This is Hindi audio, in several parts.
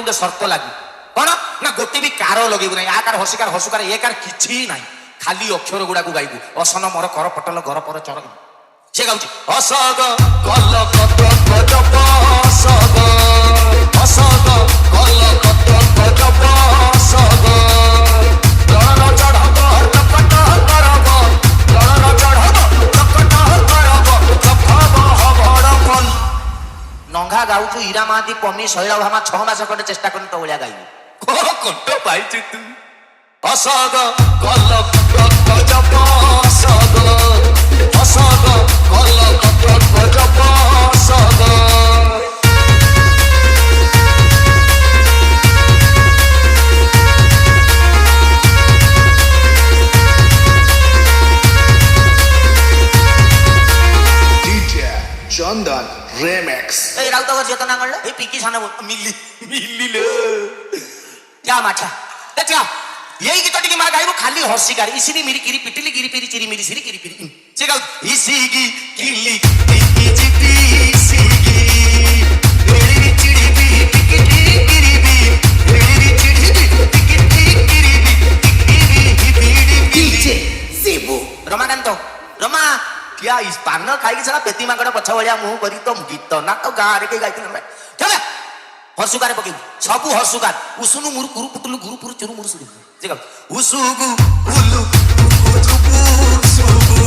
गोटे शर्त लगी कौन ना गोटे भी कार लगेबू ना आ कार हसिकार हसुकार ए कार किछि नाही खाली अक्षर गुड़ा को गाइबू असन मोर कर पटल घर पर चर से गाउची असग कल कत गजब असग असग कल कत गजब असग रण चढ़ब टकट करब रण चढ़ब टकट करब कफब हबड़पन नंगा गाउचु हीरा महाती पमी शैला भामा 6 मास खंडे चेष्टा करन तो ओलिया गाइबू को कंठ पाइछु तू असग कल कत गजब असग असग कल कत गजब असग चंदन रेमेक्स ए राउत को जेतना गळ ए पिकी साने मिली मिली ले क्या माछा देखा यही गीत टिके मार गाइबो खाली हर्षिकार इसिनी मिरी किरी पिटिली गिरी पिरी चिरी मिरी सिरी किरी पिरी से गाउ इसीगी किली टिकी चिटी इसीगी एड़ी चिड़ी बी टिकी गिरी बी एड़ी चिड़ी बी टिकी गिरी बी टिकी बीड़ी डीजे शिबू रमाकांत रमा क्या इस पान खाई के साला पेती मागड़ पछ भलिया मुंह करी तो गीत ना तो गाँ रे के गाइथिल रे चले हर्षुकार पके सबु हर्षुकार उसुनु मुरु कुरु पुतलु गुरु पुरु चुरु मुरु सुरु जे उसुगु उलु कुचुबु सुगु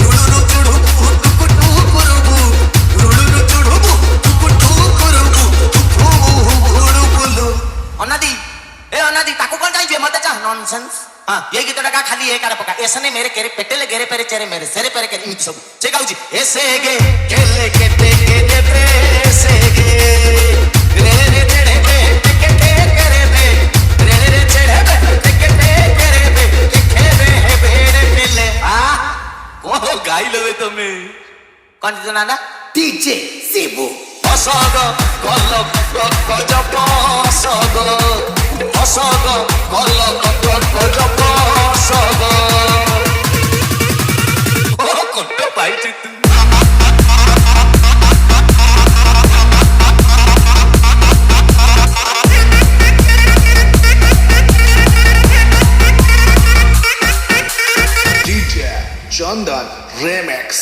रुलुरु चुडुबु टुकुटु कुरुबु रुलुरु चुडुबु टुकुटु कुरुबु टुकुबु बुलु अनादी ए अनादी ताको कोन जाई जे मते चा नॉनसेंस हां ये गीत का खाली एक कार पका ऐसने मेरे केरे पेटेले गेरे पेरे चेरे मेरे सेरे पेरे केरे इन सब जे गाउजी ऐसे गे केले केते के दे ऐसे गे रे रे चढ़े पे टिकटे करे बे रे रे चढ़े पे टिकटे करे बे खेबे है बेरे पेले आ को गाई लवे तमे कोन जना ना डीजे शिबू असग कल गजब असग असग कल गजब असग ओ कंठ पाइछु तू डीजे चंदन रेमेक्स